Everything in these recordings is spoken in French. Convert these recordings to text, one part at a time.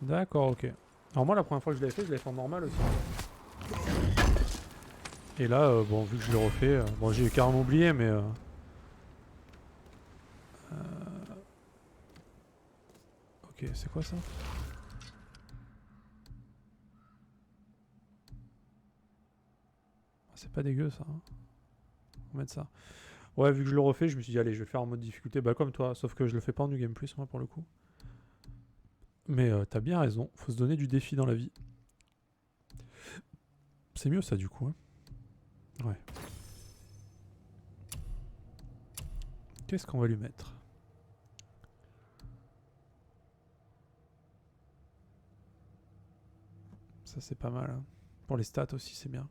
D'accord, ok. Alors moi la première fois que je l'avais fait en normal aussi. Et là, bon vu que je l'ai refait, bon j'ai carrément oublié mais... Ok, c'est quoi ça? C'est pas dégueu ça. Hein. On va mettre ça. Ouais, vu que je le refais, je me suis dit allez, je vais le faire en mode difficulté, bah comme toi, sauf que je le fais pas en New Game Plus moi pour le coup. Mais t'as bien raison, faut se donner du défi dans la vie. C'est mieux ça du coup. Hein. Ouais. Qu'est-ce qu'on va lui mettre? Ça c'est pas mal. Hein. Pour les stats aussi c'est bien.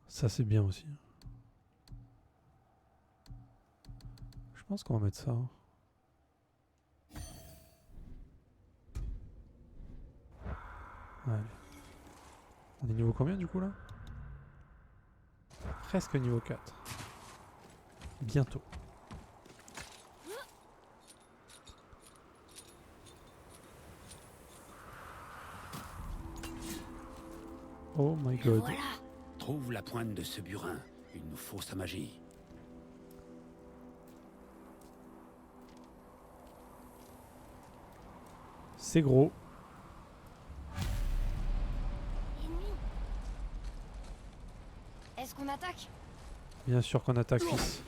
Ça c'est bien aussi. Je pense qu'on va mettre ça. Hein. Ouais. On est niveau combien du coup là? Presque niveau 4. Bientôt. Oh my god. Voilà. Trouve la pointe de ce burin. Il nous faut sa magie. C'est gros. Ennemi. Est-ce qu'on attaque? Bien sûr qu'on attaque fils.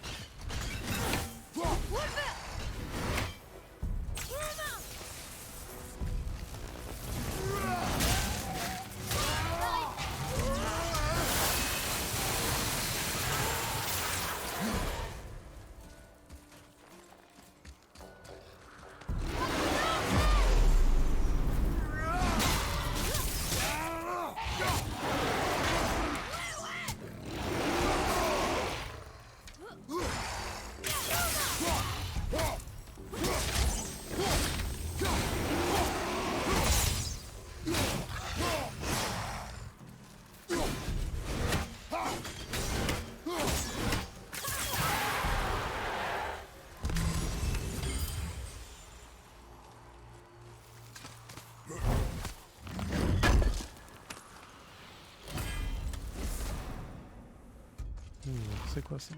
C'est quoi ça?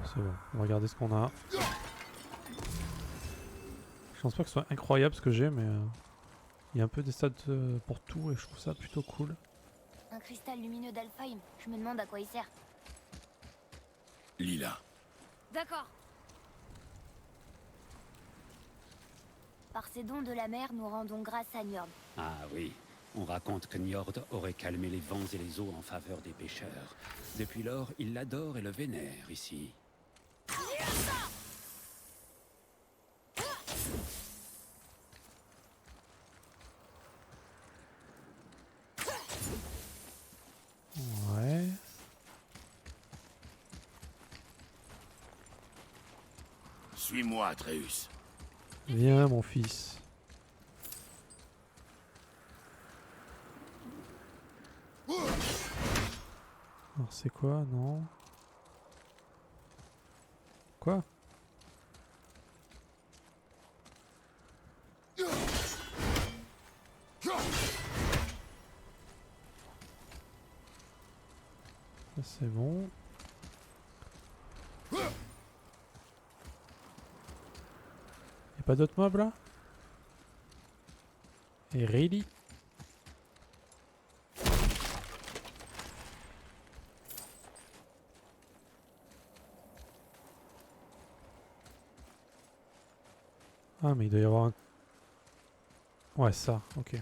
C'est bon, on va regarder ce qu'on a. Je pense pas que ce soit incroyable ce que j'ai, mais il y a un peu des stats pour tout et je trouve ça plutôt cool. Un cristal lumineux d'Alfheim. Je me demande à quoi il sert. Lila. D'accord. Par ces dons de la mer, nous rendons grâce à Njord. Ah oui. On raconte que Njord aurait calmé les vents et les eaux en faveur des pêcheurs. Depuis lors, il l'adore et le vénère ici. Ouais. Suis-moi, Atreus. Viens mon fils. Alors c'est quoi? Non. Quoi? Ça c'est bon. Y'a pas d'autres mobs là? Et really? Ah mais il doit y avoir un... Ouais ça, ok.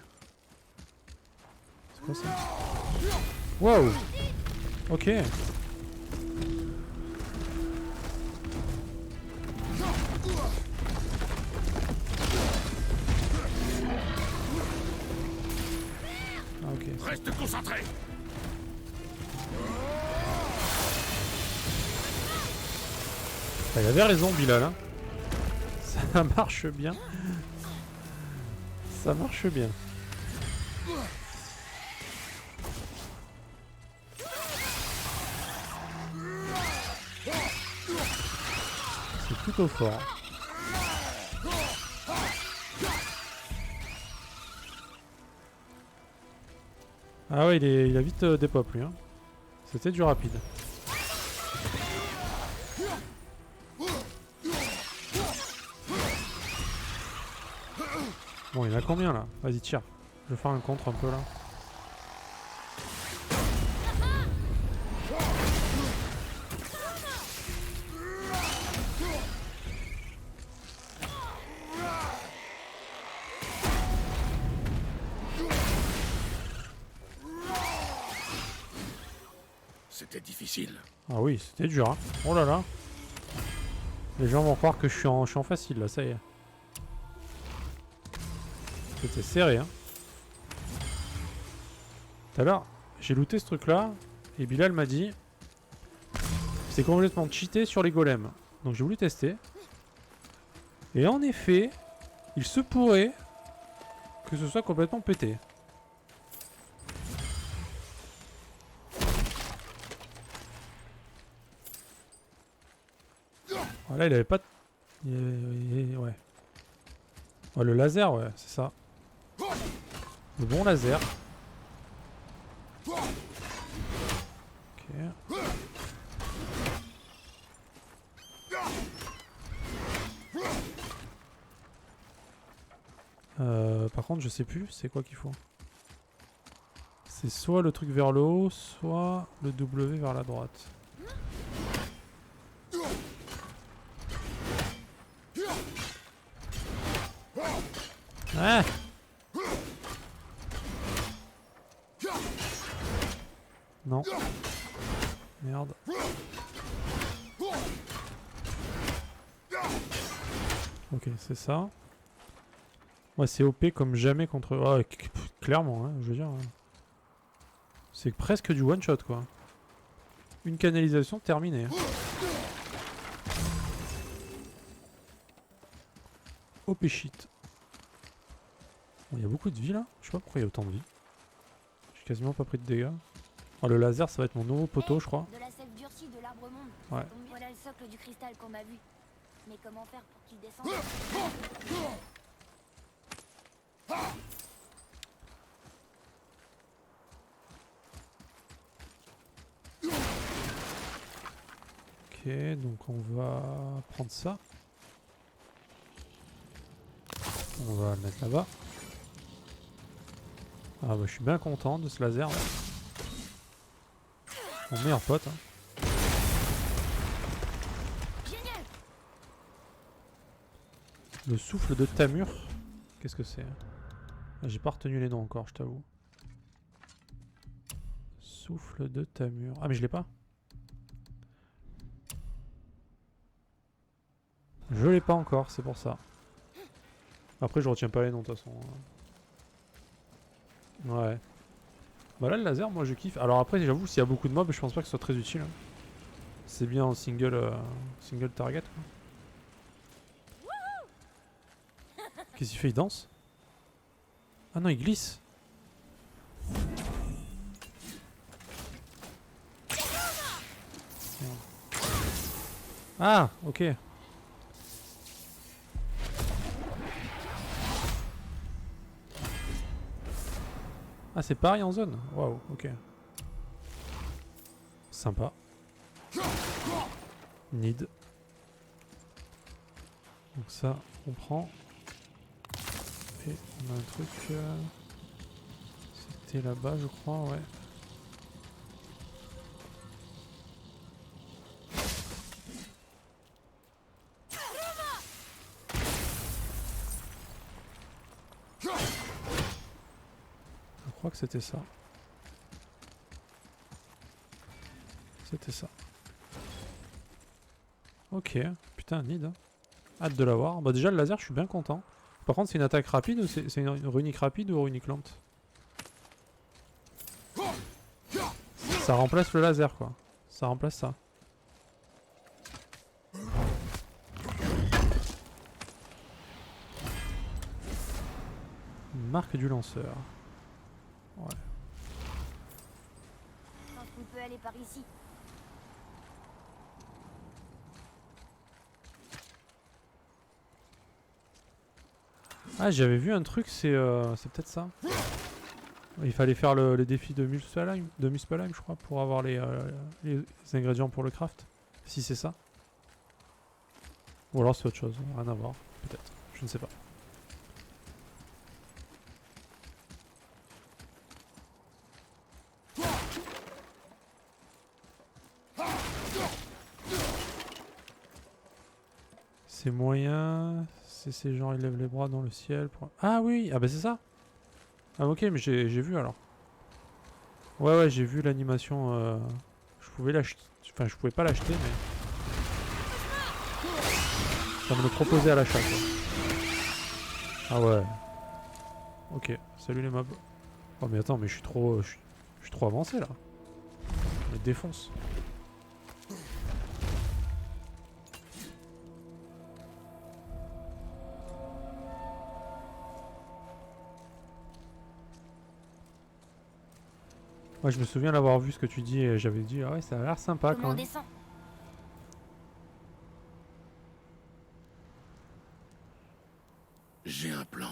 C'est quoi ça? Wow! Ok. Ah ok. Reste concentré. Il avait raison Bilal, hein. Ça marche bien. Ça marche bien. C'est plutôt fort. Ah ouais, il a vite dépop lui. Hein. C'était du rapide. Bon, il y en a combien là? Vas-y, tire. Je vais faire un contre un peu là. C'était difficile. Ah oui, c'était dur. Hein. Oh là là. Les gens vont croire que je suis en facile là, ça y est. C'était serré. Hein. Tout à l'heure, j'ai looté ce truc là. Et Bilal m'a dit c'est complètement cheaté sur les golems. Donc j'ai voulu tester. Et en effet, il se pourrait que ce soit complètement pété. Voilà, il avait pas... Ouais. Ouais, le laser, ouais, c'est ça. Le bon laser. Ok. Par contre, je sais plus, c'est quoi qu'il faut. C'est soit le truc vers le haut, soit le W vers la droite. Ah! Non. Merde. Ok, c'est ça. Ouais, c'est OP comme jamais contre... Oh, clairement, hein, je veux dire. Hein. C'est presque du one shot, quoi. Une canalisation terminée. OP shit. Il y a beaucoup de vie là. Je sais pas pourquoi il y a autant de vie. J'ai quasiment pas pris de dégâts. Oh, le laser, ça va être mon nouveau poteau, je crois. De la sève durcie de l'arbre monde. Ouais. Voilà le socle du cristal qu'on a vu. Mais comment faire pour qu'il descende? Ok, donc on va prendre ça. On va le mettre là-bas. Ah bah je suis bien content de ce laser là. Mon meilleur pote. Hein. Le souffle de Tamur. Qu'est-ce que c'est? Ah, j'ai pas retenu les noms encore, je t'avoue. Souffle de Tamur. Ah mais je l'ai pas. Je l'ai pas encore, c'est pour ça. Après je retiens pas les noms de toute façon. Ouais. Bah là le laser moi je kiffe. Alors après j'avoue s'il y a beaucoup de mobs je pense pas que ce soit très utile. Hein. C'est bien en single target quoi. Qu'est-ce qu'il fait? Il danse? Ah non il glisse. Ah ok. Ah c'est pareil en zone. Waouh, ok. Sympa. Need. Donc ça, on prend. Et on a un truc... C'était là-bas je crois, ouais. Je crois que c'était ça. C'était ça. Ok, putain, need. Hein. Hâte de l'avoir. Bah déjà le laser, je suis bien content. Par contre, c'est une attaque rapide ou c'est une runique rapide ou runique lente? Ça remplace le laser quoi. Ça remplace ça. marque du lanceur. Ouais. Je pense qu'on peut aller par ici. Ah, j'avais vu un truc, c'est peut-être ça. Il fallait faire le défi de Muspelheim, je crois, pour avoir les ingrédients pour le craft. Si c'est ça. Ou alors c'est autre chose, rien à voir, peut-être. Je ne sais pas. C'est moyen. C'est ces gens, ils lèvent les bras dans le ciel. Ah oui, ah bah c'est ça. Ah ok, mais j'ai vu alors. Ouais, j'ai vu l'animation. Je pouvais l'acheter. Enfin, je pouvais pas l'acheter, mais. Ça me le proposait à l'achat. Ah ouais. Ok, salut les mobs. Oh mais attends, mais je suis trop avancé là. Je me défonce. Ouais, je me souviens l'avoir vu ce que tu dis et j'avais dit ah ouais, ça a l'air sympa Comment quand on même. descend? J'ai un plan.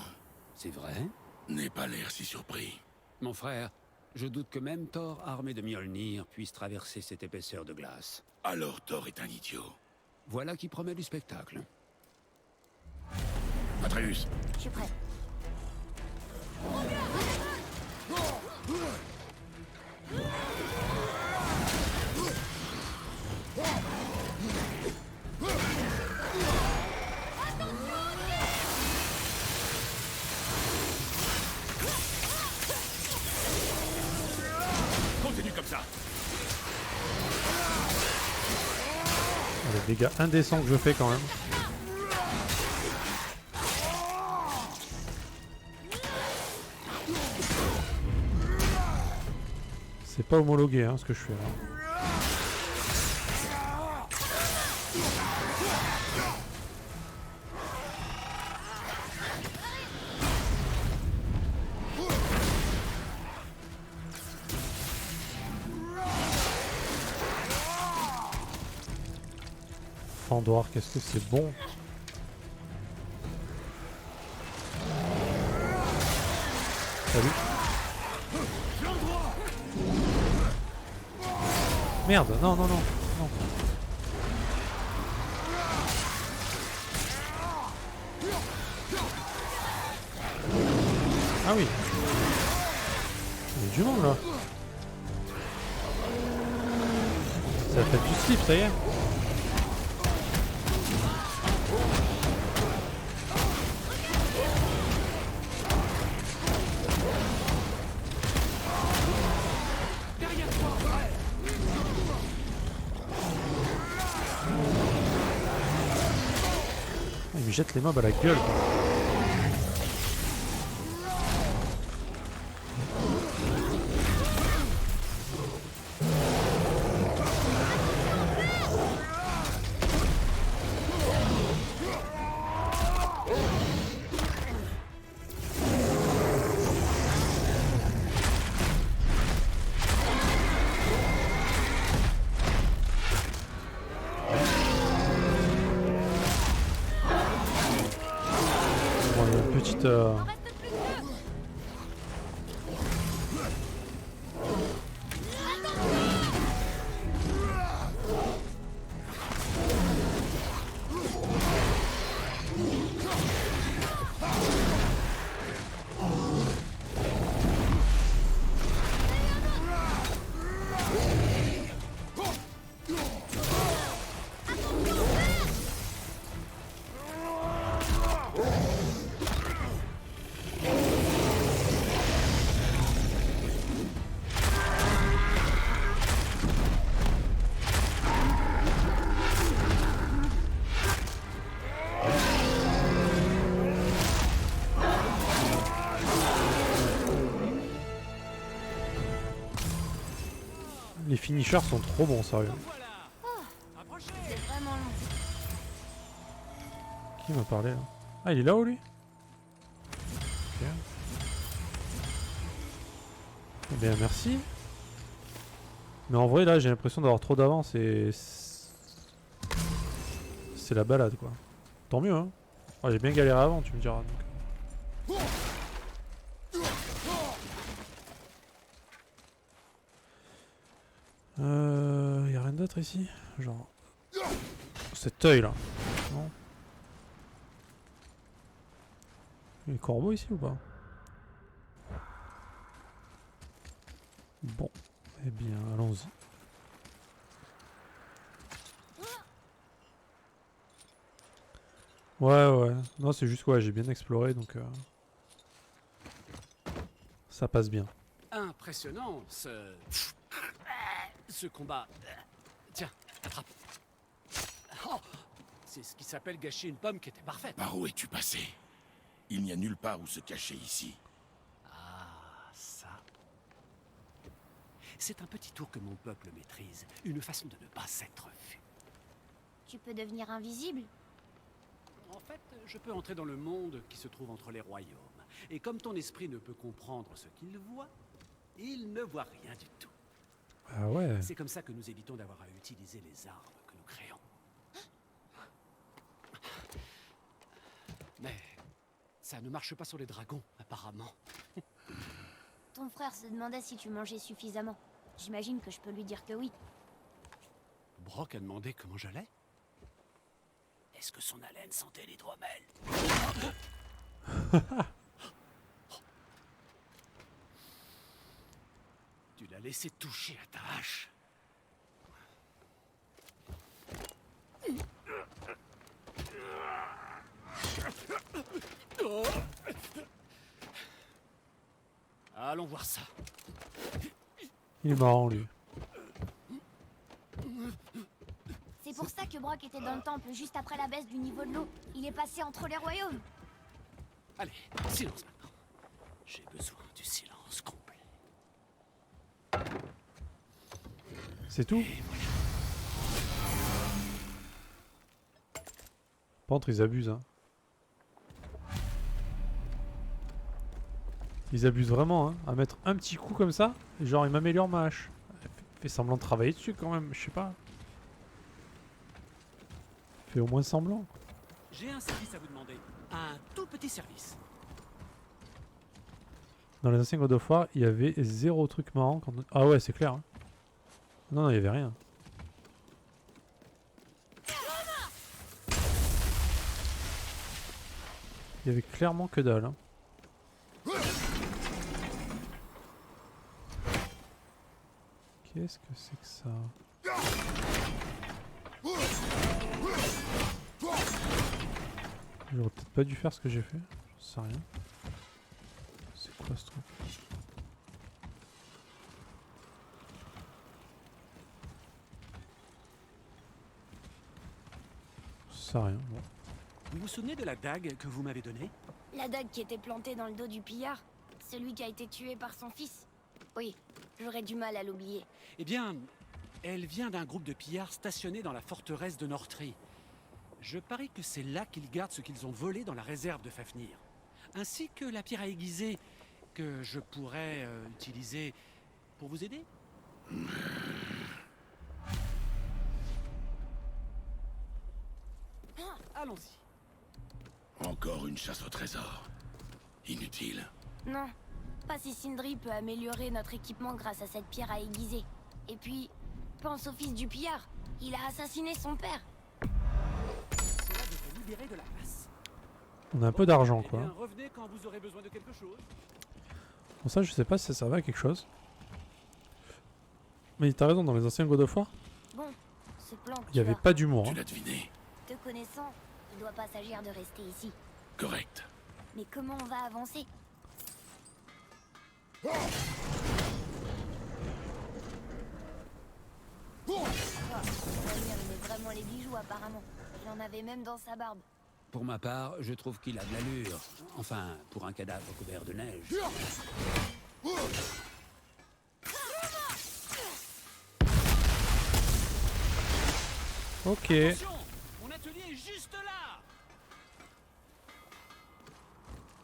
C'est vrai? N'aie pas l'air si surpris. Mon frère, je doute que même Thor, armé de Mjolnir, puisse traverser cette épaisseur de glace. Alors Thor est un idiot. Voilà qui promet du spectacle. Atreus, Je suis prêt. continue comme ça. Les dégâts indécents que je fais quand même. C'est pas homologué hein, ce que je fais là. Fandor, qu'est-ce que c'est bon. Salut. Merde, non. Ah oui. Il y a du monde là. Ça fait du slip, ça y est. Il me jette les mobs à la gueule. Quoi. Bon, il y a une petite... Les finishers sont trop bons, sérieux. C'est vraiment long. Qui m'a parlé là? Ah, il est là-haut lui? Ok. Eh bien, merci. Mais en vrai, là, j'ai l'impression d'avoir trop d'avance et... C'est la balade, quoi. Tant mieux, hein. Ah, j'ai bien galéré avant, tu me diras. Donc. Y'a rien d'autre ici? Genre... Cet œil, là. Non. Il y a des corbeaux ici ou pas? Bon. Eh bien, allons-y. Ouais, ouais. Non, c'est juste quoi, j'ai bien exploré, donc... Ça passe bien. Impressionnant, ce combat. Tiens, attrape. Oh, c'est ce qui s'appelle gâcher une pomme qui était parfaite. Par où es-tu passé? Il n'y a nulle part où se cacher ici. Ah, ça. C'est un petit tour que mon peuple maîtrise. Une façon de ne pas être vu. Tu peux devenir invisible? En fait, je peux entrer dans le monde qui se trouve entre les royaumes. Et comme ton esprit ne peut comprendre ce qu'il voit, il ne voit rien du tout. Ah ouais. C'est comme ça que nous évitons d'avoir à utiliser les armes que nous créons. Mais ça ne marche pas sur les dragons, apparemment. Ton frère se demandait si tu mangeais suffisamment. J'imagine que je peux lui dire que oui. Brock a demandé comment j'allais. Est-ce que son haleine sentait l'hydromel? Tu l'as laissé toucher à ta hache. Allons voir ça. Il est marrant, lui. C'est pour ça que Brock était dans le temple juste après la baisse du niveau de l'eau. Il est passé entre les royaumes. Allez, silence maintenant. J'ai besoin du silence complet. C'est tout? Par contre, ils abusent, hein. Ils abusent vraiment, hein. À mettre un petit coup comme ça, et genre, il m'améliore ma hache. Fait semblant de travailler dessus, quand même, je sais pas. Fait au moins semblant. J'ai un service à vous demander. Un tout petit service. Dans les anciens God of War, il y avait zéro truc marrant quand... Ah ouais, c'est clair, hein. Non, non, il y avait rien. Il y avait clairement que dalle, hein. Qu'est-ce que c'est que ça? J'aurais peut-être pas dû faire ce que j'ai fait, j'en sais rien. C'est quoi ce truc? J'en sais rien, bon. Vous vous souvenez de la dague que vous m'avez donnée? La dague qui était plantée dans le dos du pillard. Celui qui a été tué par son fils. Oui, j'aurais du mal à l'oublier. Eh bien, elle vient d'un groupe de pillards stationnés dans la forteresse de Northree. Je parie que c'est là qu'ils gardent ce qu'ils ont volé dans la réserve de Fafnir. Ainsi que la pierre à aiguiser que je pourrais utiliser pour vous aider. Allons-y. Encore une chasse au trésor. Inutile. Non, pas si Sindri peut améliorer notre équipement grâce à cette pierre à aiguiser. Et puis, pense au fils du pillard. Il a assassiné son père. Cela devrait libérer de la place. On a un peu d'argent, Eh quoi. bien, revenez quand vous aurez besoin de quelque chose. Bon, ça, je sais pas si ça servait à quelque chose. Mais t'as raison, dans les anciens God of War, Bon, ce plan que il y tu avait as, pas d'humour, Tu hein. l'as deviné. te connaissant, il doit pas s'agir de rester ici. Correct. Mais comment on va avancer? Samir, il met vraiment les bijoux apparemment. Il en avait même dans sa barbe. Pour ma part, je trouve qu'il a de l'allure. Enfin, pour un cadavre couvert de neige. Ok. Attention, mon atelier est juste là.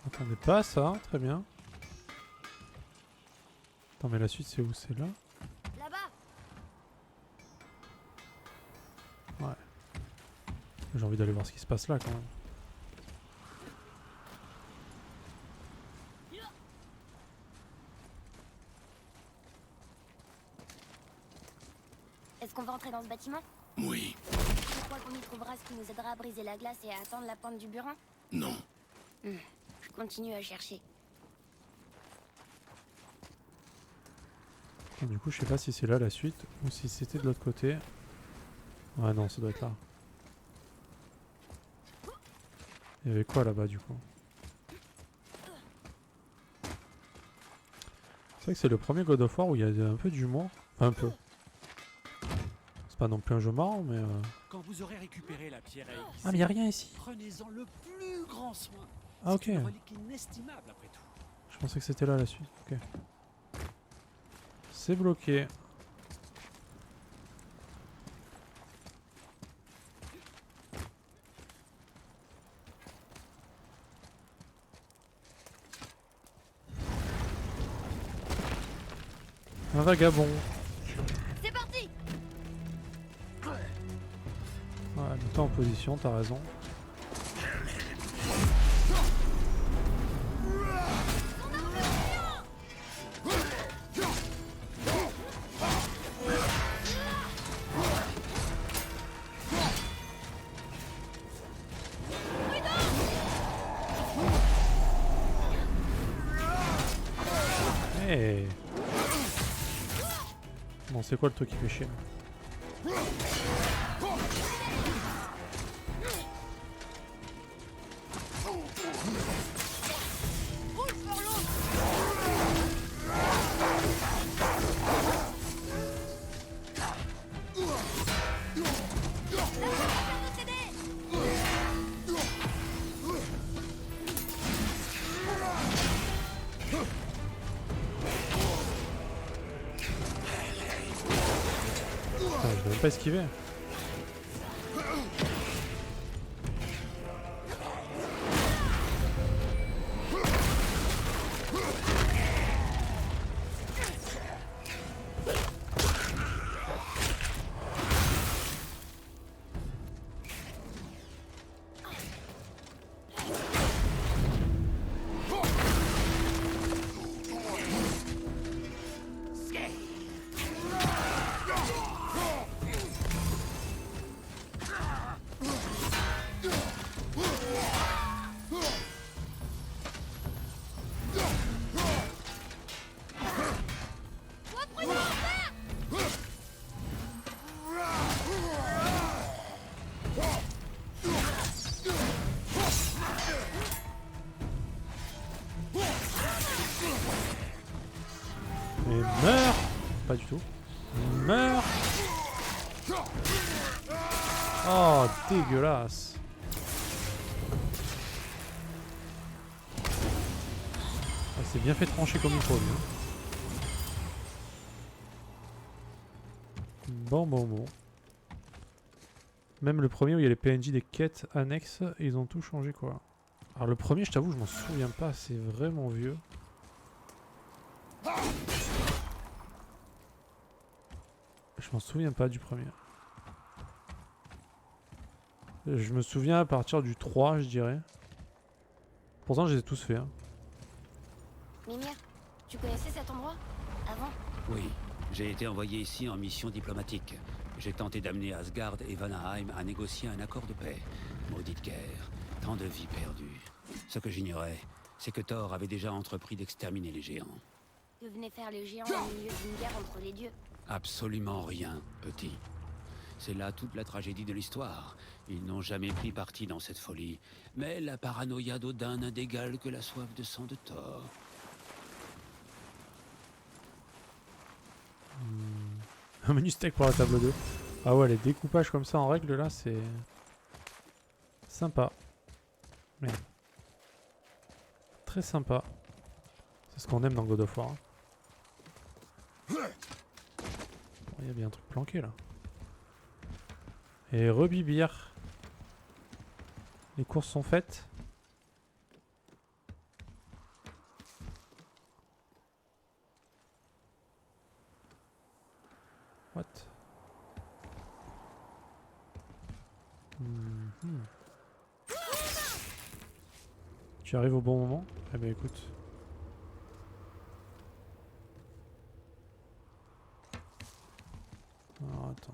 Attendez pas à ça, très bien. Attends, mais la suite c'est où? C'est là? Là-bas. Ouais. J'ai envie d'aller voir ce qui se passe là quand même. Est-ce qu'on va entrer dans ce bâtiment? Oui. Tu crois qu'on y trouvera ce qui nous aidera à briser la glace et à atteindre la pointe du burin? Non. Je continue à chercher. Attends, du coup, je sais pas si c'est là la suite ou si c'était de l'autre côté. Ouais, non, ça doit être là. Il y avait quoi là-bas du coup? C'est vrai que c'est le premier God of War où il y a un peu d'humour. Enfin, un peu. C'est pas non plus un jeu marrant, mais. Quand vous aurez récupéré la pierre à aiguiser, Ah, mais il y a rien ici. prenez-en le plus grand soin. Ah, ok. C'est une relique inestimable après tout. Je pensais que c'était là la suite. Ok. C'est bloqué. Un vagabond. C'est parti! Ouais, tout en position, t'as raison. Hey. Bon, c'est quoi le truc qui fait chier là? Putain, je vais même pas esquiver. Mais meurs! Pas du tout. Meurs! Oh, dégueulasse! Ah, c'est bien fait trancher comme il faut, lui, hein. Bon. Même le premier où il y a les PNJ des quêtes annexes, ils ont tout changé quoi. Alors le premier, je t'avoue, je m'en souviens pas, c'est vraiment vieux. Je m'en souviens pas du premier. Je me souviens à partir du 3, je dirais. Pourtant, je les ai tous faits. Hein. Mimir, tu connaissais cet endroit? Avant? Oui, j'ai été envoyé ici en mission diplomatique. J'ai tenté d'amener Asgard et Vanaheim à négocier un accord de paix. Maudite guerre, tant de vies perdues. Ce que j'ignorais, c'est que Thor avait déjà entrepris d'exterminer les géants. Que venaient faire les géants au milieu d'une guerre entre les dieux? Absolument rien, petit. C'est là toute la tragédie de l'histoire. Ils n'ont jamais pris parti dans cette folie. Mais la paranoïa d'Odin n'a d'égal que la soif de sang de Thor. Un menu steak pour la table 2. Ah ouais, les découpages comme ça en règle là, c'est sympa. Merde. Très sympa. C'est ce qu'on aime dans God of War. Hein. Il y a bien un truc planqué là. Et rebibir. Les courses sont faites. Mhm. Tu arrives au bon moment? Eh ben écoute. Alors attends.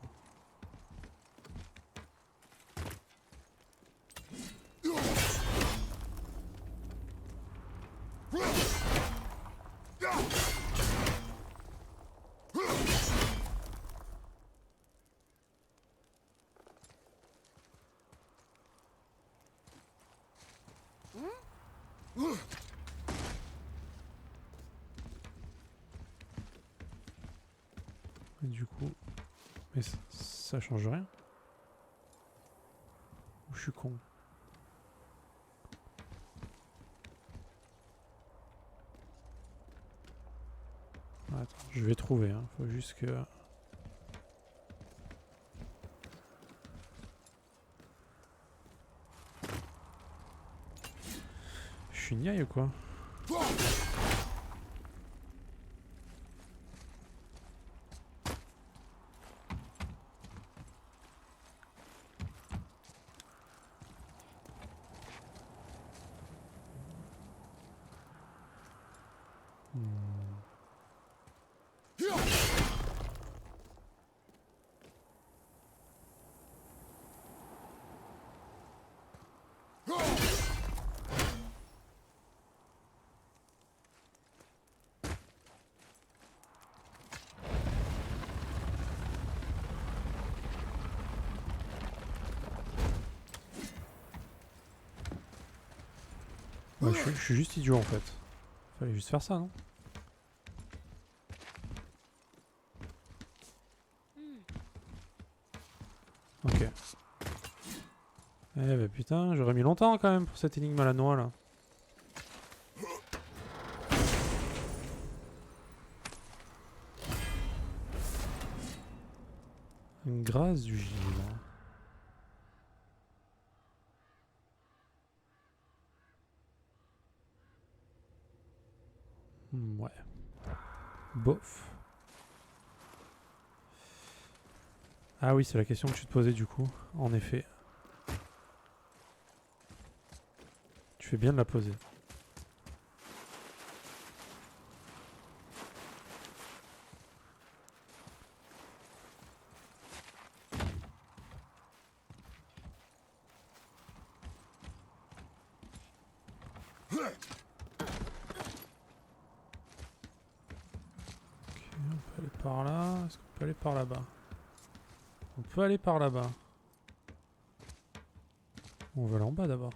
Et du coup... Mais ça change rien? Ou je suis con? Attends, je vais trouver, hein. Faut juste que... Je suis niaille ou quoi? Ouais, je suis juste idiot en fait. Fallait juste faire ça, non? Ok. Eh bah putain, j'aurais mis longtemps quand même pour cette énigme à la noix là. Une grâce du givre. Ouais. Bof. Ah oui, c'est la question que tu te posais du coup. En effet. Tu fais bien de la poser. On peut aller par là. Est-ce qu'on peut aller par là-bas? On peut aller par là-bas. On va aller en bas d'abord.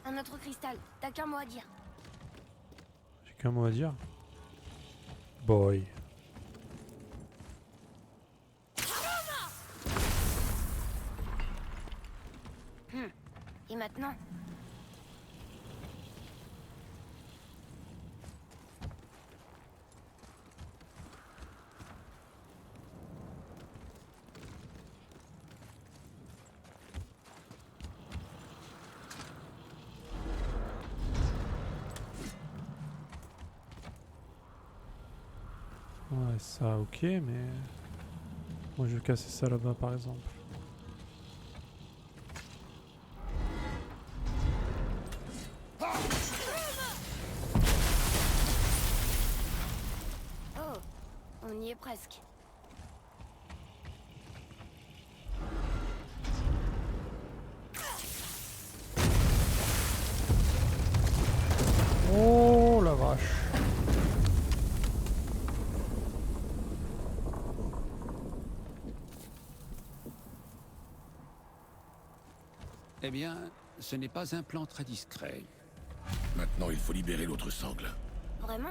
Un autre cristal. T'as qu'un mot à dire. J'ai qu'un mot à dire. Boy. Et maintenant? Ouais, ça, ok, mais... Moi, je vais casser ça là-bas, par exemple. Oh, on y est presque. Oh, la vache. vache. Eh bien, ce n'est pas un plan très discret. Maintenant, il faut libérer l'autre sangle. Vraiment?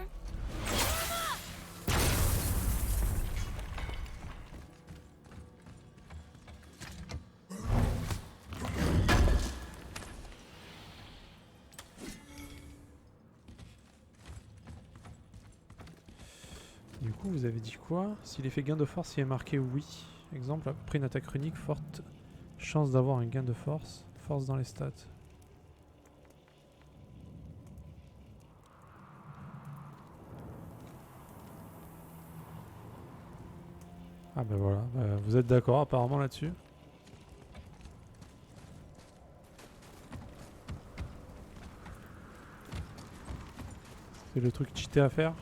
Du coup, vous avez dit quoi? Si l'effet gain de force y est marqué oui. Exemple, après une attaque runique, forte chance d'avoir un gain de force. Force dans les stats. Ah ben voilà, vous êtes d'accord apparemment là-dessus. C'est le truc cheaté à faire.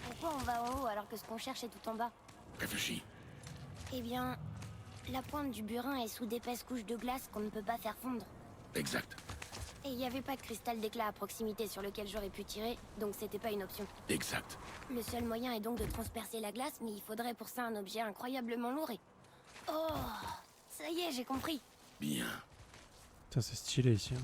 Pourquoi on va en haut alors que ce qu'on cherche est tout en bas? Réfléchis. Eh bien, la pointe du burin est sous d'épaisses couches de glace qu'on ne peut pas faire fondre. Exact. Et il n'y avait pas de cristal d'éclat à proximité sur lequel j'aurais pu tirer, donc c'était pas une option. Exact. Le seul moyen est donc de transpercer la glace, mais il faudrait pour ça un objet incroyablement lourd et... Oh, ça y est, j'ai compris. Bien. Putain, c'est stylé ici. Hein.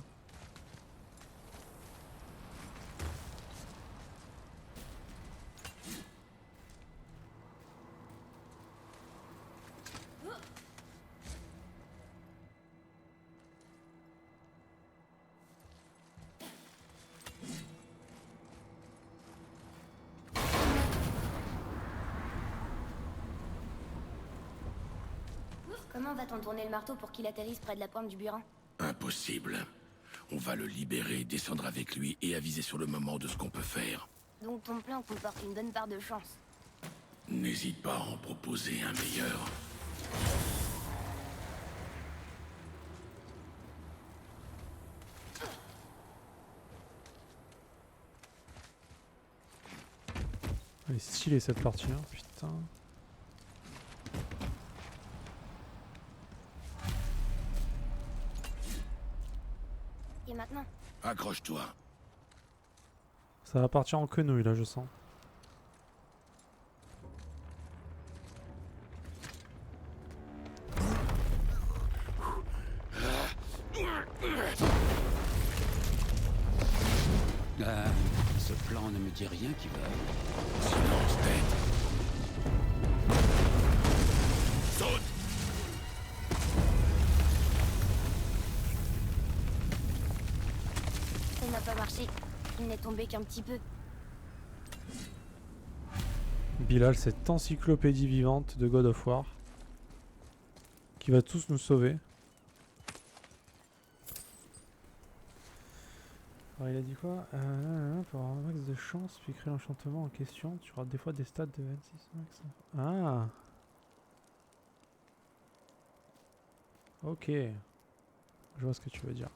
Comment va-t-on tourner le marteau pour qu'il atterrisse près de la pointe du burin? Impossible. On va le libérer, descendre avec lui et aviser sur le moment de ce qu'on peut faire. Donc ton plan comporte une bonne part de chance. N'hésite pas à en proposer un meilleur. Elle est stylée cette partie, hein, putain. Et maintenant? Accroche-toi. Ça va partir en quenouille là, je sens. Ce plan ne me dit rien qui va. Silence, tête. Saute. Ça n'a pas marché. Il n'est tombé qu'un petit peu. Bilal, cette encyclopédie vivante de God of War qui va tous nous sauver. Alors il a dit quoi? Pour avoir un max de chance, puis créer l'enchantement en question, tu auras des fois des stats de 26 max. Ah! Ok. Je vois ce que tu veux dire.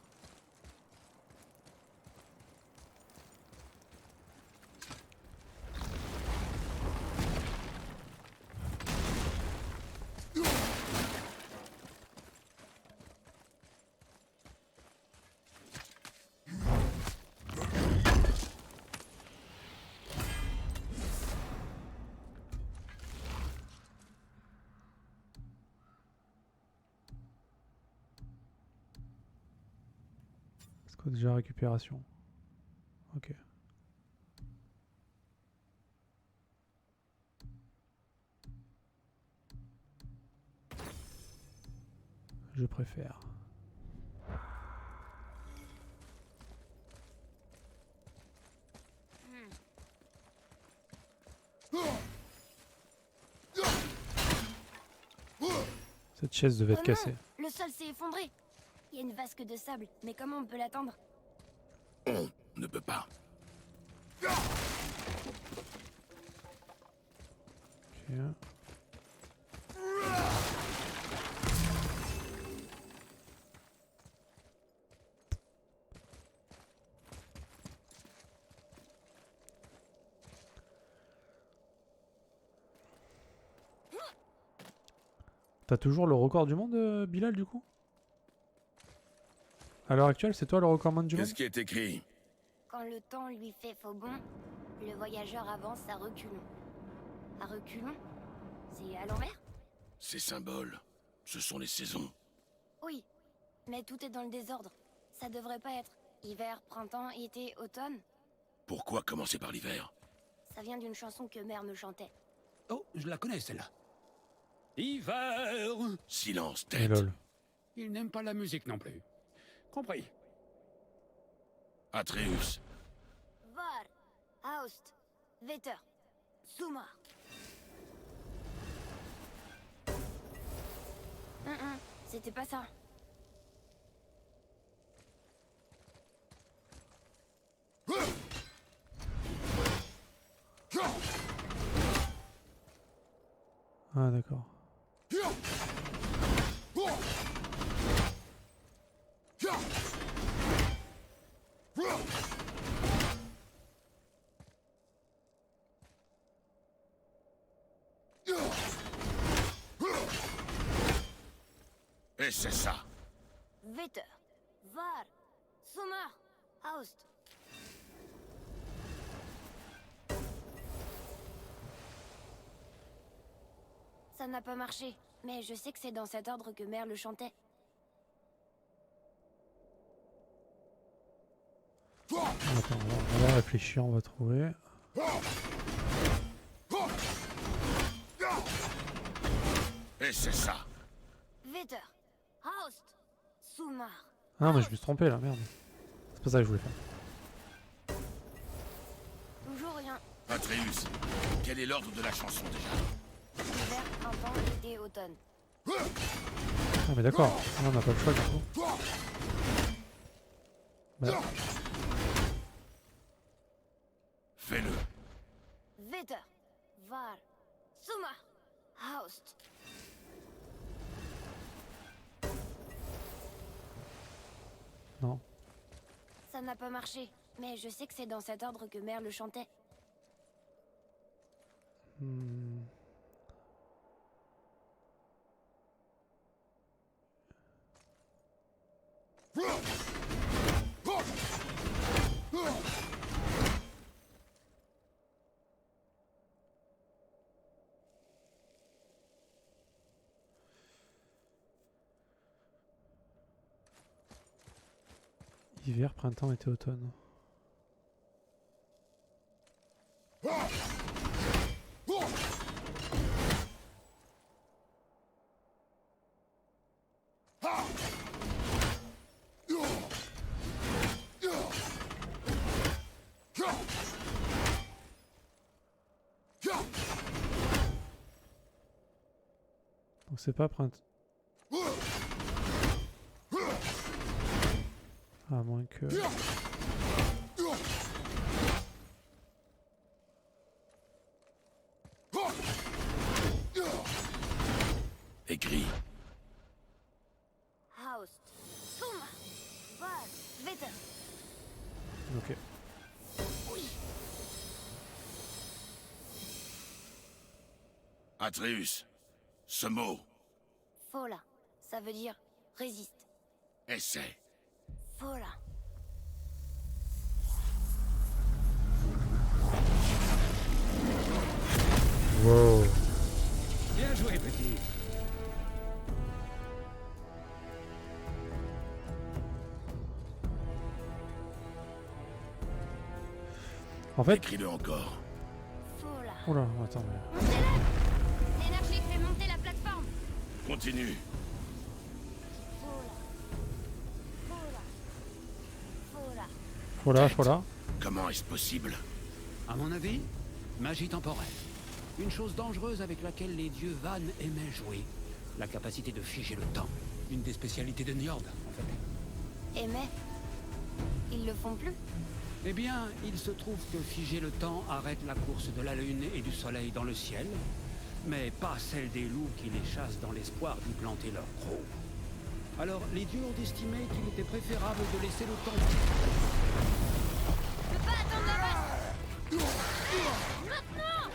Squad déjà récupération. Ok. Je préfère. Cette chaise devait être Oh non, cassée. le sol s'est effondré. Il y a une vasque de sable, mais comment on peut l'atteindre? On ne peut pas. Ok. T'as toujours le record du monde, Bilal, du coup? À l'heure actuelle, c'est toi le recommande du monde? Qu'est-ce qui est écrit? Quand le temps lui fait faux bond, le voyageur avance à reculons. À reculons? C'est à l'envers? Ces symboles, ce sont les saisons. Oui, mais tout est dans le désordre. Ça devrait pas être hiver, printemps, été, automne. Pourquoi commencer par l'hiver? Ça vient d'une chanson que mère me chantait. Oh, je la connais celle-là. Hiver. Silence, Et tête. lol. Il n'aime pas la musique non plus. Compris. Atreus, Var, Aust, Vetter, Sumar. C'était pas ça. Ah d'accord. et c'est ça. Vetter, Var, Sumar, Aust. Ça n'a pas marché, mais je sais que c'est dans cet ordre que mère le chantait. Attends, on va réfléchir, on va trouver. Et c'est ça. Vetter, Aust, Sumar. Ah non mais je me suis trompé là, merde. C'est pas ça que je voulais faire. Toujours rien. Atreus, quel est l'ordre de la chanson déjà? Hiver, printemps, été, automne. Ah mais d'accord, là, on n'a pas le choix du coup. Bah, Fais-le. Vetter, Var, Sumar, Aust. non. Ça n'a pas marché, mais je sais que c'est dans cet ordre que mère le chantait. Hmm. Hiver, printemps, été, automne. Donc c'est pas printemps. À moins que... Écrit. Aust, Sumar, Var, Vetter. Ok. Atreus, ce mot, Fola, ça veut dire résiste. essaie. Fola. Wow. Bien joué, petit. En fait... Écris-le encore. Fola. Oula, attends. Mais... Montez-la. L'énergie fait monter la plateforme. Continue. Fola. Fola. Fola. Voilà, voilà. Comment est-ce possible? À mon avis, magie temporelle. Une chose dangereuse avec laquelle les dieux Van aimaient jouer. La capacité de figer le temps. Une des spécialités de Njord, en fait. Et mais ils le font plus. Eh bien, il se trouve que figer le temps arrête la course de la lune et du soleil dans le ciel, mais pas celle des loups qui les chassent dans l'espoir d'y planter leur croc. Alors, les dieux ont estimé qu'il était préférable de laisser le temps. Je peux pas attendre la vache. Maintenant.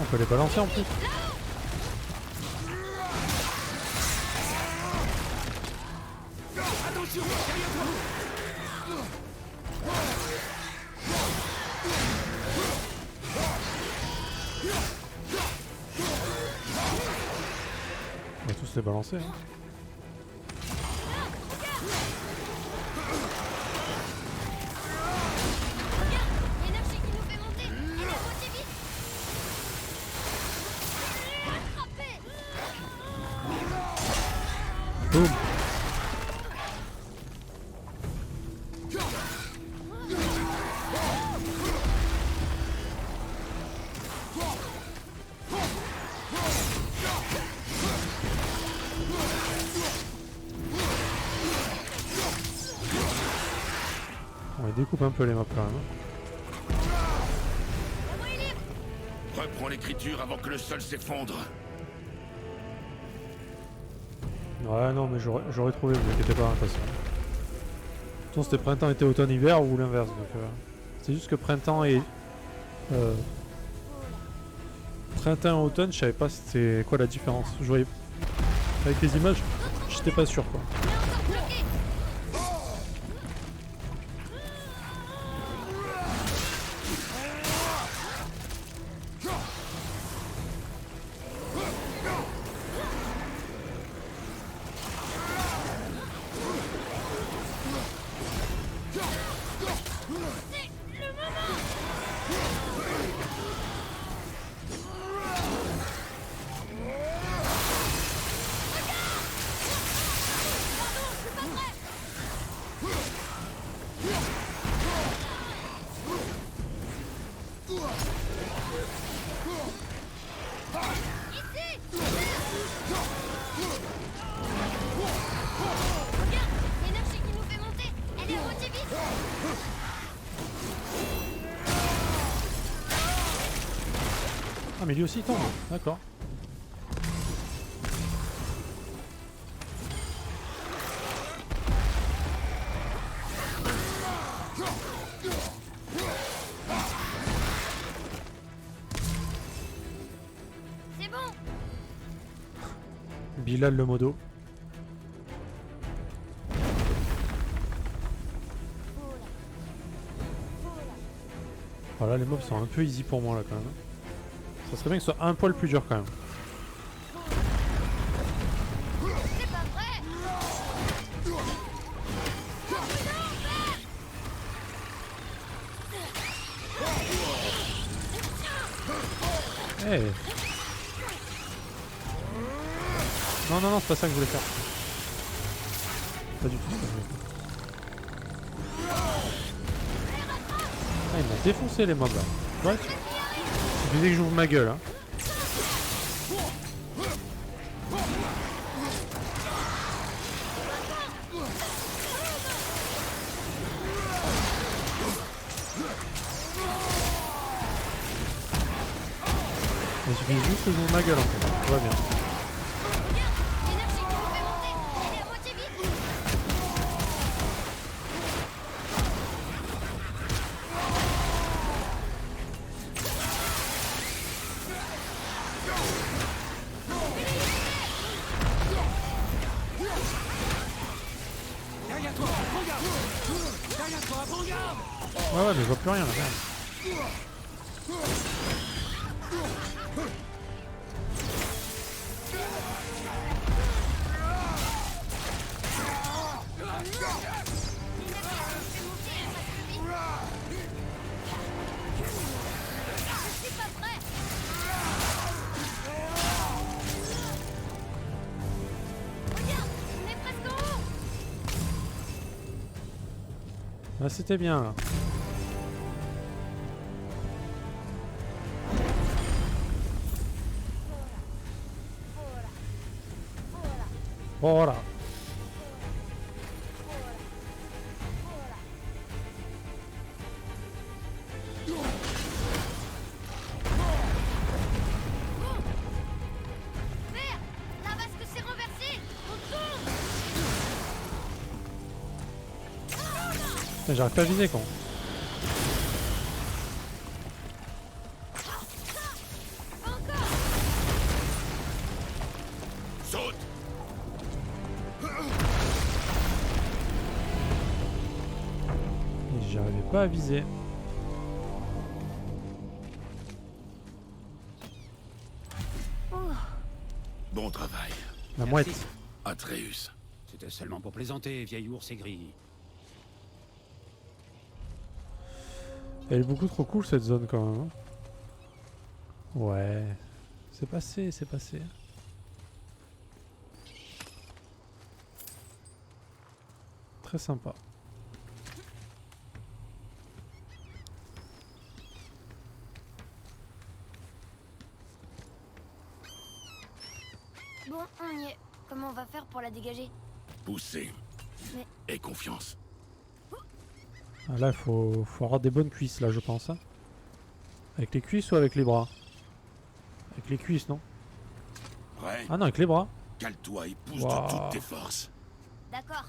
On peut les balancer en plus. Attention, derrière toi. On va tous les balancer. Hein. L'énergie qui nous fait monter, elle est à moitié vide. Attrapé. Boum. On les découpe un peu les maps quand même. Reprends l'écriture avant que le sol s'effondre. Ouais, non, mais j'aurais trouvé, vous inquiétez pas, de toute façon. De toute façon, c'était printemps, été, automne, hiver ou l'inverse. C'est juste que printemps et. Printemps et automne, je savais pas c'était quoi la différence. Je voyais. Avec les images, j'étais pas sûr quoi. L'énergie qui nous fait monter, elle est à moitié vide. Ah, mais lui aussi il tombe, d'accord. C'est bon. Bilal le modo. Voilà, les mobs sont un peu easy pour moi là quand même. Ça serait bien que ce soit un poil plus dur quand même. C'est pas vrai. Hey. Non, non, non, c'est pas ça que je voulais faire. Pas du tout ça que je voulais faire. Ah, il m'a défoncé les mobs là. Ouais, tu disais que j'ouvre ma gueule hein. Il suffit juste que j'ouvre ma gueule en fait. Tout va bien. L'énergie qui nous fait monter, elle est à moitié vide. Derrière toi, prends garde. Derrière toi, prends garde. Ouais, ouais, mais je vois plus rien là, merde. Je suis pas prêt. Regarde, on est presque en haut. Ah, c'était bien là. Voilà. Merde, la vasque s'est renversée. On tombe. Putain, j'arrive pas à viser con. Pas j'arrivais pas à viser. Bon travail, La Merci. mouette. Atreus. C'était seulement pour plaisanter, vieil ours aigri. Elle est beaucoup trop cool cette zone quand même. Hein. Ouais. C'est passé, c'est passé. Très sympa. Bon, on y est. Comment on va faire pour la dégager? Poussez. Mais- Et confiance. Ah, là, faut avoir des bonnes cuisses, là, je pense. Hein. Avec les cuisses ou avec les bras? Avec les cuisses, non? Prêt? Ah non, avec les bras. Cale-toi et pousse Wow. de toutes tes forces. D'accord.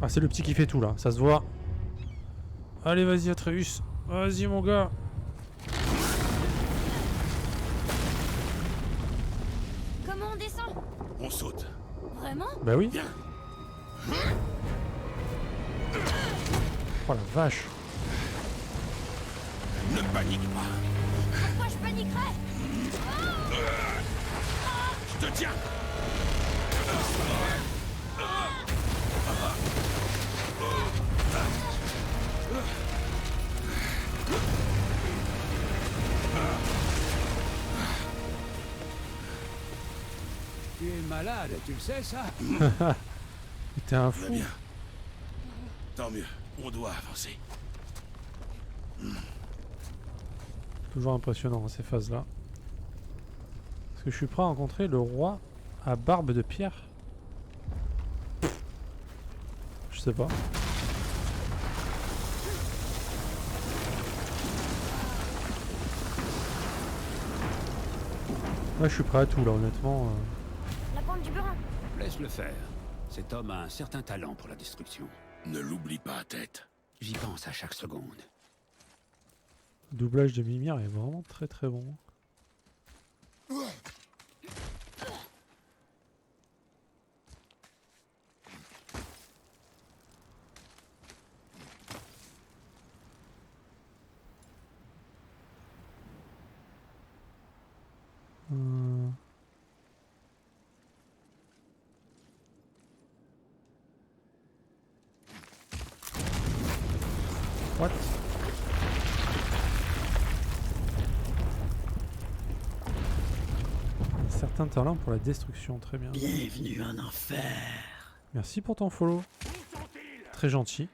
Ah, c'est le petit qui fait tout, là. Ça se voit. Allez, vas-y, Atreus. Vas-y, mon gars. Comment on descend? On saute. Vraiment? Bah oui. Viens. Oh la vache. Ne panique pas. Pourquoi je paniquerais? Je te tiens. Tu es malade, tu le sais ça? T'es un Va fou. bien. Tant mieux. On doit avancer. Toujours impressionnant, ces phases-là. Est-ce que je suis prêt à rencontrer le roi à barbe de pierre? Je sais pas. Là, je suis prêt à tout, là, honnêtement. La pente du burin. Laisse-le faire. Cet homme a un certain talent pour la destruction. Ne l'oublie pas à tête. J'y pense à chaque seconde. Le doublage de Mimir est vraiment très très bon. Hum. What? Un certain talent pour la destruction, très bien. Bienvenue en enfer. Merci pour ton follow. Très gentil.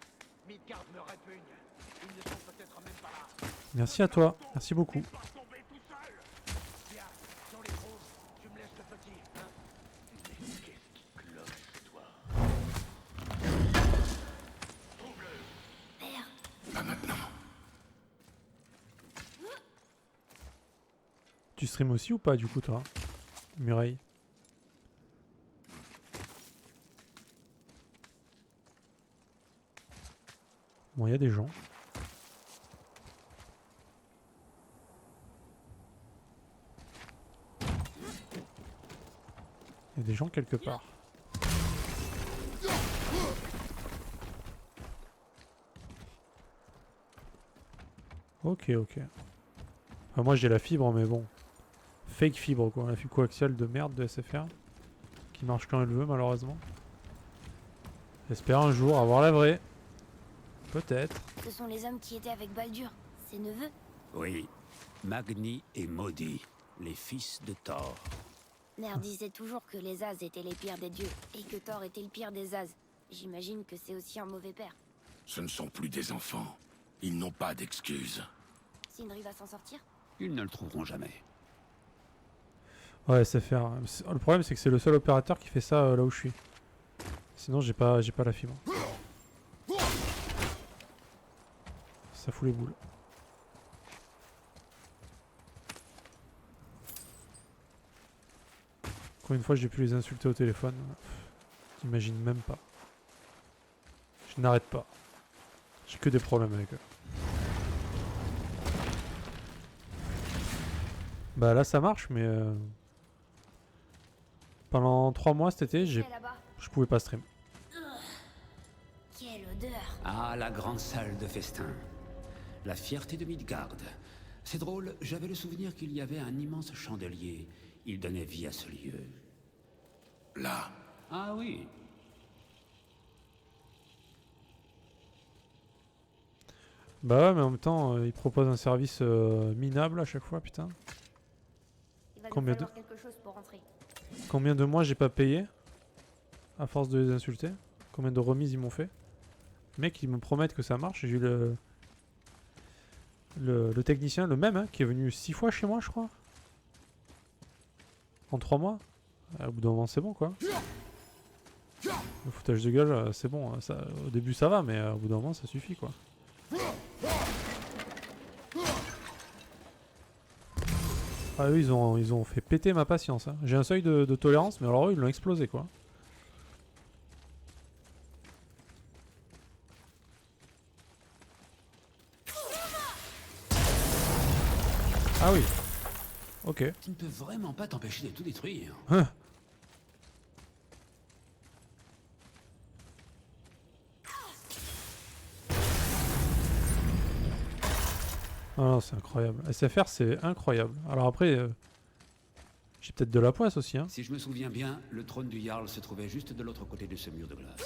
Merci à toi, merci beaucoup. Pas maintenant. Tu stream aussi ou pas du coup toi, Mireille? Bon, il y a des gens. Il y a des gens quelque part. Ok, ok. Enfin, moi j'ai la fibre, mais bon. Fake fibre quoi, la fibre coaxiale de merde de SFR. Qui marche quand elle veut, malheureusement. J'espère un jour avoir la vraie. Peut-être. Ce sont les hommes qui étaient avec Baldur, ses neveux. Oui. Magni et Maudit, les fils de Thor. Mère disait toujours que les As étaient les pires des dieux, et que Thor était le pire des As. J'imagine que c'est aussi un mauvais père. Ce ne sont plus des enfants. Ils n'ont pas d'excuses. Sindri va s'en sortir? Ils ne le trouveront jamais. Ouais, SFR. Le problème c'est que c'est le seul opérateur qui fait ça là où je suis. Sinon j'ai pas la fibre. Ça fout les boules. Combien de fois j'ai pu les insulter au téléphone? T'imagines même pas. Je n'arrête pas. J'ai que des problèmes avec eux. Bah là ça marche mais pendant 3 mois cet été Elle est là-bas. je pouvais pas stream. Quelle odeur. Ah, la grande salle de festin. La fierté de Midgard. C'est drôle, j'avais le souvenir qu'il y avait un immense chandelier. Il donnait vie à ce lieu. Là, Ah oui. Bah ouais, mais en même temps, ils proposent un service minable à chaque fois, putain. Il va Combien nous falloir quelque chose pour rentrer. Combien de mois j'ai pas payé à force de les insulter? Combien de remises ils m'ont fait? Mec, ils me promettent que ça marche. J'ai eu le technicien, le même, hein, qui est venu 6 fois chez moi, je crois. En 3 mois. Au bout d'un moment, c'est bon, quoi. Le foutage de gueule, c'est bon. Ça, au début, ça va, mais au bout d'un moment, ça suffit, quoi. Ah, eux, ils ont fait péter ma patience. Hein. J'ai un seuil de tolérance, mais alors eux, ils l'ont explosé, quoi. Ah oui. Ok. Tu ne peux vraiment pas t'empêcher de tout détruire. Hein. Ah non, c'est incroyable. SFR, c'est incroyable. Alors après, j'ai peut-être de la poisse aussi. Hein. Si je me souviens bien, le trône du Jarl se trouvait juste de l'autre côté de ce mur de glace.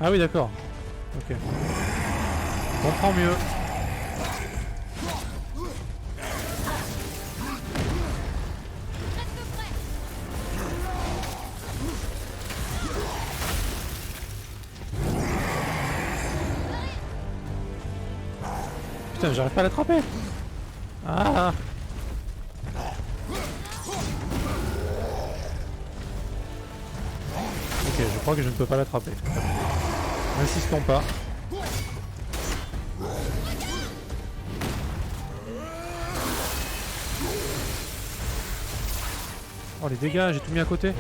Ah oui, d'accord. Ok. Je comprends mieux. Putain, j'arrive pas à l'attraper. Ah. Ok, je crois que je ne peux pas l'attraper. N'insistons pas. Oh les dégâts, j'ai tout mis à côté.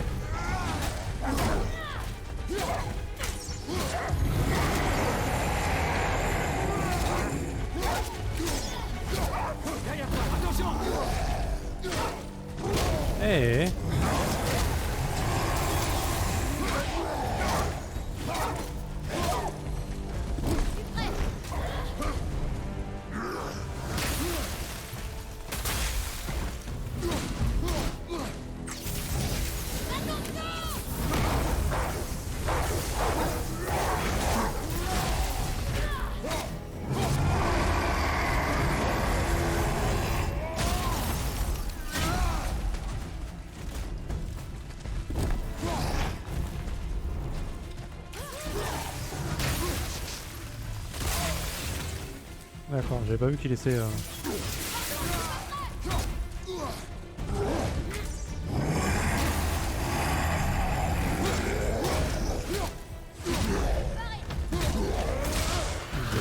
Derrière toi, attention! Eh. D'accord, j'avais pas vu qu'il laissait... Bien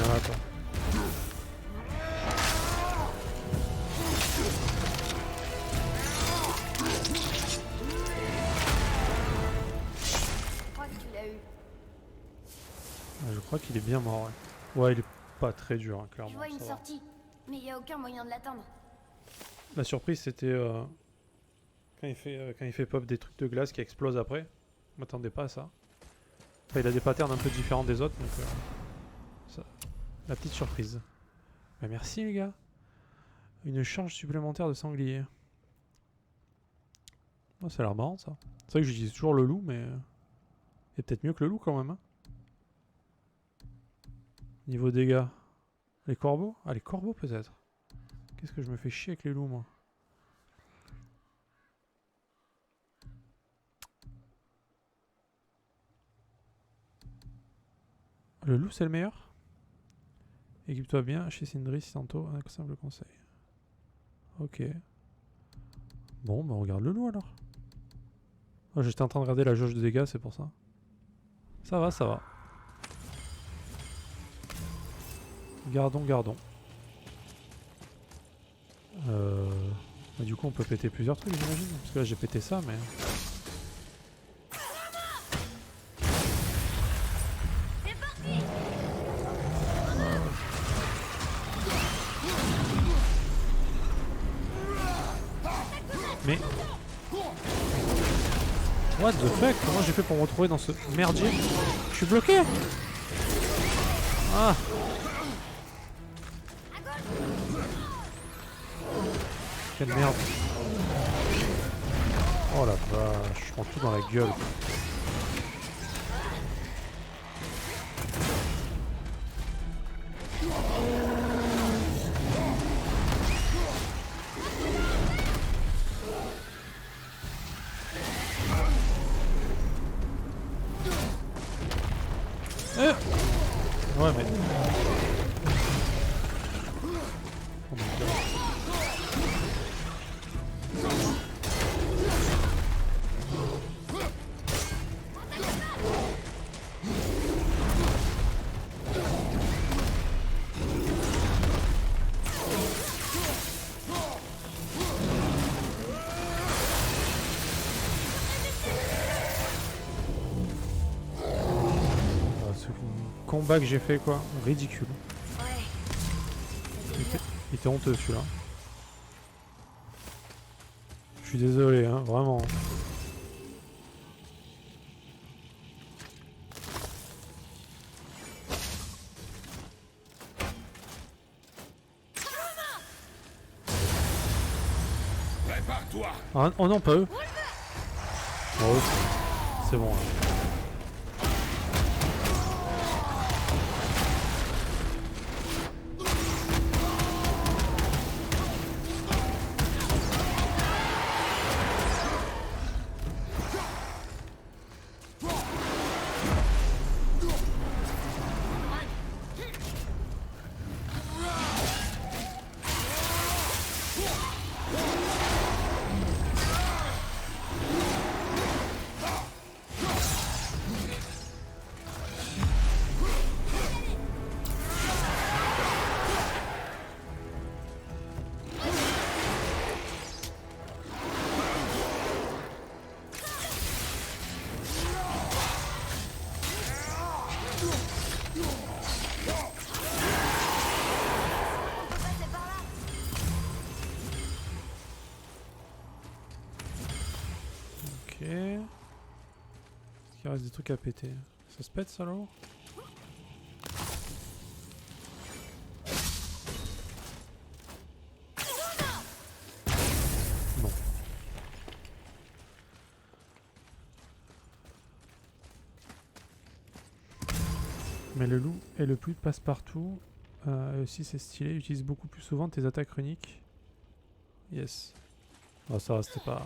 là, quoi. Je crois que tu l'as eu. Ah, je crois qu'il est bien mort, ouais. Ouais, il est pas très dur, hein, Je clairement. vois une ça va. sortie, mais il n'y a aucun moyen de l'atteindre. La surprise, c'était quand il fait pop des trucs de glace qui explosent après. Je m'attendais pas à ça. Enfin, il a des patterns un peu différents des autres, donc ça, la petite surprise. Bah, merci les gars. Une charge supplémentaire de sanglier. Oh, ça a l'air marrant ça. C'est vrai que j'utilise toujours le loup, mais c'est peut-être mieux que le loup quand même. Hein. Niveau dégâts. Les corbeaux? Ah, les corbeaux peut-être. Qu'est-ce que je me fais chier avec les loups, moi? Le loup, c'est le meilleur? Équipe-toi bien chez Sindri, si tantôt, un simple conseil. Ok. Bon, bah on regarde le loup alors. Oh, j'étais en train de regarder la jauge de dégâts, c'est pour ça. Ça va, ça va. Gardons, gardons. Du coup, on peut péter plusieurs trucs, j'imagine. Parce que là, j'ai pété ça, mais... What the fuck? Comment j'ai fait pour me retrouver dans ce merdier? Je suis bloqué! Ah! Quelle merde! Oh la vache, je prends tout dans la gueule. Ouais mais... Oh my god. Combat que j'ai fait quoi, ridicule. Il était honteux celui-là. Je suis désolé, hein, vraiment. Prépare-toi. Ah, oh non, pas eux. Oh, c'est bon. Hein. Ok. Est-ce qu'il reste des trucs à péter? Ça se pète ça là-haut? Non. Mais le loup est le plus passe-partout. Et aussi c'est stylé, utilise beaucoup plus souvent tes attaques runiques. Yes. Oh, ça c'était pas...